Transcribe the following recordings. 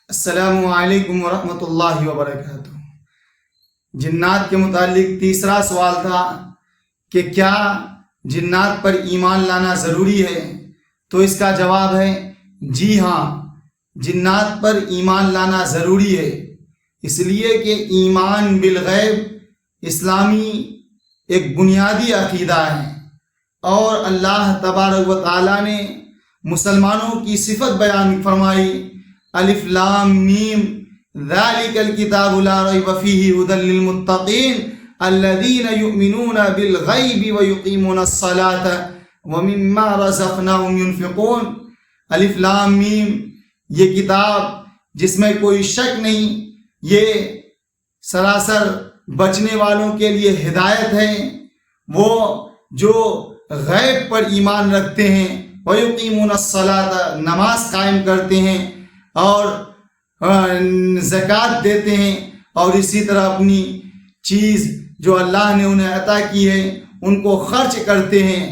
السلام علیکم ورحمۃ اللہ وبرکاتہ۔ جنات کے متعلق تیسرا سوال تھا کہ کیا جنات پر ایمان لانا ضروری ہے؟ تو اس کا جواب ہے جی ہاں، جنات پر ایمان لانا ضروری ہے، اس لیے کہ ایمان بالغیب اسلامی ایک بنیادی عقیدہ ہے، اور اللہ تبارک و تعالیٰ نے مسلمانوں کی صفت بیان فرمائی، الف لام میم ذالک الکتاب لا ریب فیہ ھدی للمتقین الذین یؤمنون بالغیب ویقیمون الصلاۃ ومما رزقناہم ینفقون۔ الف لام میم، یہ کتاب جس میں کوئی شک نہیں، یہ سراسر بچنے والوں کے لیے ہدایت ہے، وہ جو غیب پر ایمان رکھتے ہیں، وَيُقِيمُونَ الصَّلَاةَ نماز قائم کرتے ہیں اور زکوٰۃ دیتے ہیں، اور اسی طرح اپنی چیز جو اللہ نے انہیں عطا کی ہے ان کو خرچ کرتے ہیں۔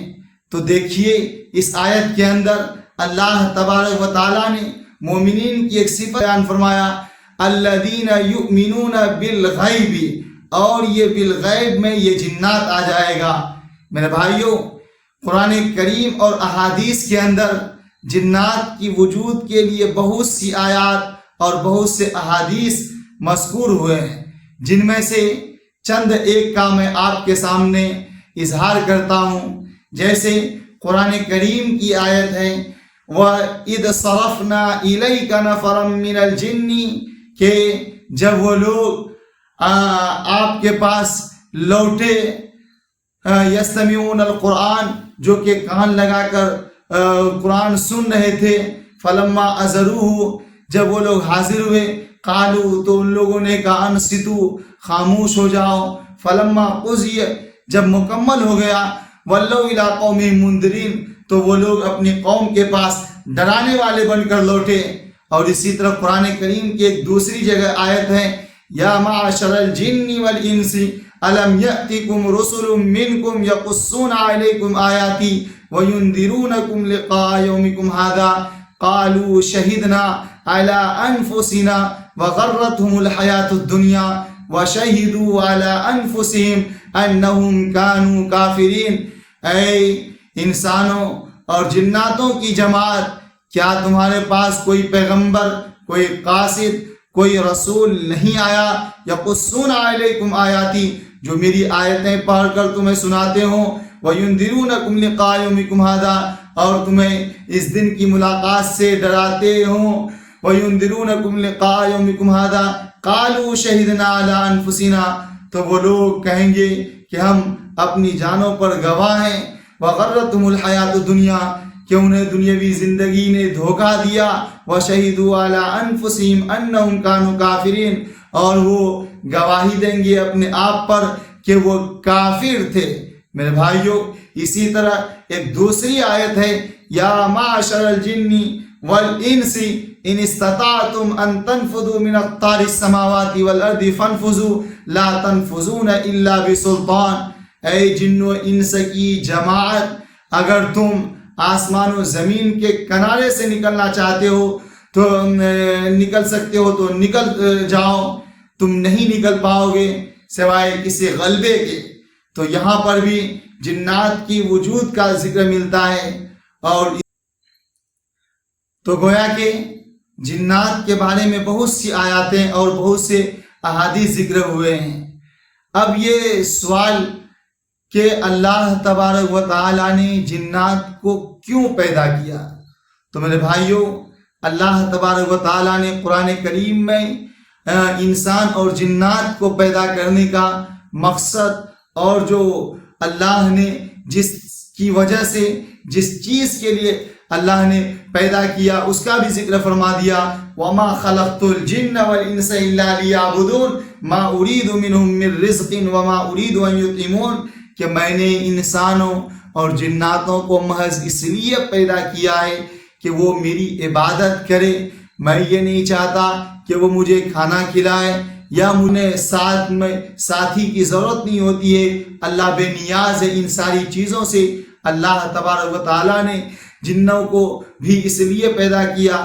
تو دیکھیے اس آیت کے اندر اللہ تبارک و تعالیٰ نے مومنین کی ایک صفت بیان فرمایا، الذین یؤمنون بالغیب، اور یہ بالغیب میں یہ جنات آ جائے گا۔ میرے بھائیوں، قرآن کریم اور احادیث کے اندر جنات کی وجود کے لیے بہت سی آیات اور بہت سے احادیث مذکور ہوئے ہیں، جن میں سے چند ایک کا میں آپ کے سامنے اظہار کرتا ہوں۔ جیسے قرآن کریم کی آیت ہے وَإِذْ صَرَفْنَا إِلَيْكَ نَفَرًا مِّنَ الْجِنِّ، کہ جب وہ لوگ آپ کے پاس لوٹے، یستمعون القرآن، جو کہ کان لگا کر قرآن سن رہے تھے، فلما حضروہ، جب وہ لوگ حاضر ہوئے، قالوا، تو ان لوگوں نے کہا انصتوا، خاموش ہو جاؤ، فلما قضی، جب مکمل ہو گیا، ولوا الی قومہم منذرین، تو وہ لوگ اپنی قوم کے پاس ڈرانے والے بن کر لوٹے۔ اور اسی طرح قرآن کریم کی ایک دوسری جگہ آیت ہے یا معشر الجن والانس الم یأتکم رسل منکم یقصون علیکم آیاتی وینذرونکم لقاء یومکم ھذا قالوا شہدنا علی انفسنا وغرتهم الحیاۃ الدنیا وشہدوا علی انفسہم انہم کانوا کافرین۔ اے انسانوں اور جناتوں کی جماعت، کیا تمہارے پاس کوئی پیغمبر، کوئی قاصد، کوئی رسول نہیں آیا؟ یقصون علیکم آیاتی، جو میری آیتیں پڑھ کر تمہیں سناتے ہوں، وَيُنذِرُونَكُمْ لِقَاءَ يَوْمِكُمْ هَذَا، اور تمہیں اس دن کی ملاقات سے ڈراتے ہوں، وَيُنذِرُونَكُمْ لِقَاءَ يَوْمِكُمْ هَذَا قَالُوا شَهِدْنَا عَلَىٰ أَنفُسِنَا، تو وہ لوگ کہیں گے کہ ہم اپنی جانوں پر گواہ ہیں، وَغَرَّتْهُمُ الْحَيَاةُ الدُّنْيَا، کہ انہیں دنیاوی زندگی نے دھوکہ دیا، وَشَهِدُوا عَلَىٰ أَنفُسِهِمْ أَنَّهُمْ كَانُوا كَافِرِينَ، اور وہ گواہی دیں گے اپنے آپ پر کہ وہ کافر تھے۔ میرے بھائیوں، اسی طرح ایک دوسری آیت ہے یا معشر الجن والانس ان استطعتم ان تنفذوا من اقطار السماوات والارض فانفذوا لا تنفذون الا بسلطان۔ اے جن و انس کی جماعت، اگر تم آسمان و زمین کے کنارے سے نکلنا چاہتے ہو تو نکل سکتے ہو تو نکل جاؤ، تم نہیں نکل پاؤ گے سوائے کسی غلبے کے۔ تو یہاں پر بھی جنات کی وجود کا ذکر ملتا ہے، اور تو گویا کہ جنات کے بارے میں بہت سی آیاتیں اور بہت سے احادیث ذکر ہوئے ہیں۔ اب یہ سوال کہ اللہ تبارک و تعالیٰ نے جنات کو کیوں پیدا کیا، تو میرے بھائیوں، اللہ تبارک و تعالیٰ نے قرآن کریم میں انسان اور جنات کو پیدا کرنے کا مقصد اور جو اللہ نے جس کی وجہ سے جس چیز کے لیے اللہ نے پیدا کیا اس کا بھی ذکر فرما دیا، وَمَا خَلَقْتُ الْجِنَّ وَالْإِنسَ إِلَّا لِيَعْبُدُونَ مَا أُرِيدُ مِنْهُمْ مِنْ رِزْقٍ وَمَا أُرِيدُ أَنْ يُطْعِمُونَ، کہ میں نے انسانوں اور جناتوں کو محض اس لیے پیدا کیا ہے کہ وہ میری عبادت کرے، میں یہ نہیں چاہتا کہ وہ مجھے کھانا کھلائے یا مجھے ساتھ میں ساتھی کی ضرورت نہیں ہوتی ہے، اللہ بے نیاز ہے ان ساری چیزوں سے۔ اللہ تبارک و تعالیٰ نے جنوں کو بھی اس لیے پیدا کیا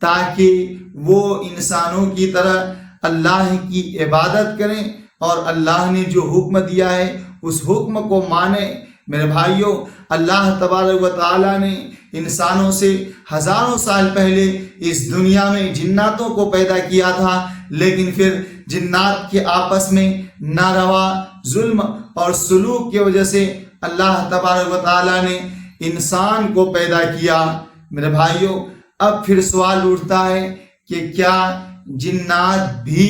تاکہ وہ انسانوں کی طرح اللہ کی عبادت کریں اور اللہ نے جو حکم دیا ہے اس حکم کو مانیں۔ میرے بھائیوں، اللہ تبارک و تعالیٰ نے انسانوں سے ہزاروں سال پہلے اس دنیا میں جناتوں کو پیدا کیا تھا، لیکن پھر جنات کے آپس میں ناروا ظلم اور سلوک کی وجہ سے اللہ تبارک و تعالیٰ نے انسان کو پیدا کیا۔ میرے بھائیوں، اب پھر سوال اٹھتا ہے کہ کیا جنات بھی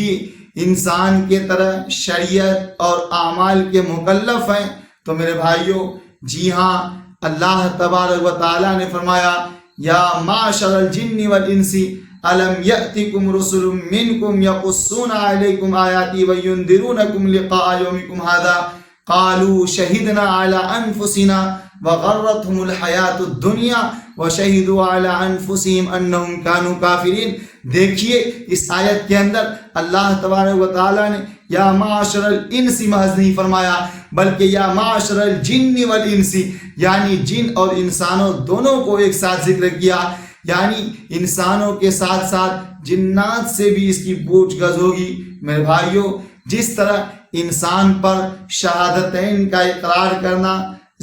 انسان کے طرح شریعت اور اعمال کے مکلف ہیں؟ تو میرے بھائیوں، جی ہاں، اللہ تبارک و تعالیٰ نے فرمایا یا معشر الجن والانس الم یأتکم رسل منکم یقصون علیکم آیاتی وینذرونکم لقاء یومکم ھذا قالوا شہدنا علی انفسنا وغرتهم الحیات الدنیا وشہدوا علی انفسہم انہم کانوا کافرین۔ دیکھیے اس آیت کے اندر اللہ تبارک و تعالیٰ نے یا معاشر الانس محض نہیں فرمایا، بلکہ یا معاشر الجن والانس، یعنی جن اور انسانوں دونوں کو ایک ساتھ ذکر کیا، یعنی انسانوں کے ساتھ ساتھ جنات سے بھی اس کی پوچھ گچھ ہوگی۔ میرے بھائیوں، جس طرح انسان پر شہادتین کا اقرار کرنا،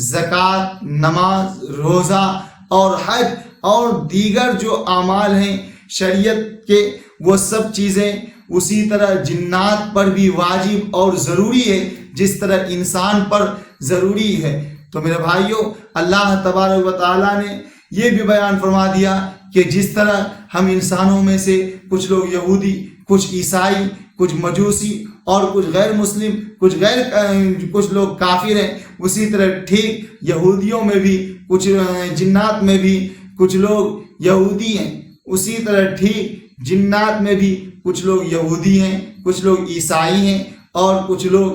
زکوٰۃ، نماز، روزہ اور حج اور دیگر جو اعمال ہیں شریعت کے، وہ سب چیزیں اسی طرح جنات پر بھی واجب اور ضروری ہے جس طرح انسان پر ضروری ہے۔ تو میرے بھائیوں، اللہ تبارک و تعالیٰ نے یہ بھی بیان فرما دیا کہ جس طرح ہم انسانوں میں سے کچھ لوگ یہودی، کچھ عیسائی، کچھ مجوسی اور کچھ غیر مسلم، کچھ لوگ کافر ہیں، اسی طرح ٹھیک یہودیوں میں بھی کچھ جنات میں بھی کچھ لوگ یہودی ہیں، اسی طرح ٹھیک جنات میں بھی کچھ لوگ یہودی ہیں، کچھ لوگ عیسائی ہیں اور کچھ لوگ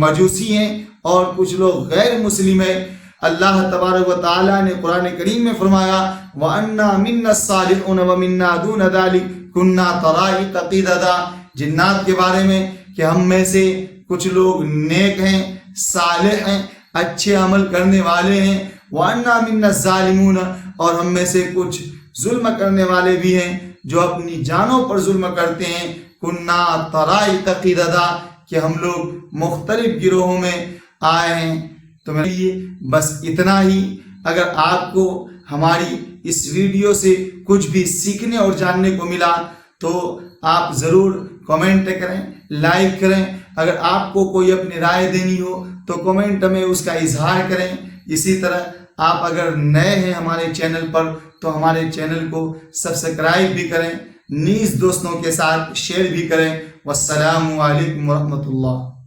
مجوسی ہیں اور کچھ لوگ غیر مسلم ہیں۔ اللہ تبارک و تعالیٰ نے قرآن کریم میں فرمایا وَأَنَّا مِنَّا الصَّالِحُونَ وَمِنَّا دُونَ ذَلِكَ كُنَّا طَرَائِقَ قِدَدًا، جنات کے بارے میں کہ ہم میں سے کچھ لوگ نیک ہیں، صالح ہیں، اچھے عمل کرنے والے ہیں، وَأَنَّا مِنَّا الظَّالِمُونَ، اور ہم میں سے کچھ ظلم کرنے والے بھی ہیں جو اپنی جانوں پر ظلم کرتے ہیں، کُنَّا طَرَائِقَ قِدَدًا، کہ ہم لوگ مختلف گروہوں میں آئے ہیں۔ تو میرے لیے بس اتنا ہی۔ اگر آپ کو ہماری اس ویڈیو سے کچھ بھی سیکھنے اور جاننے کو ملا تو آپ ضرور کمنٹ کریں، لائک کریں۔ اگر آپ کو کوئی اپنی رائے دینی ہو تو کمنٹ میں اس کا اظہار کریں۔ اسی طرح آپ اگر نئے ہیں ہمارے چینل پر تو ہمارے چینل کو سبسکرائب بھی کریں، نیز دوستوں کے ساتھ شیئر بھی کریں۔ والسلام علیکم ورحمۃ اللہ۔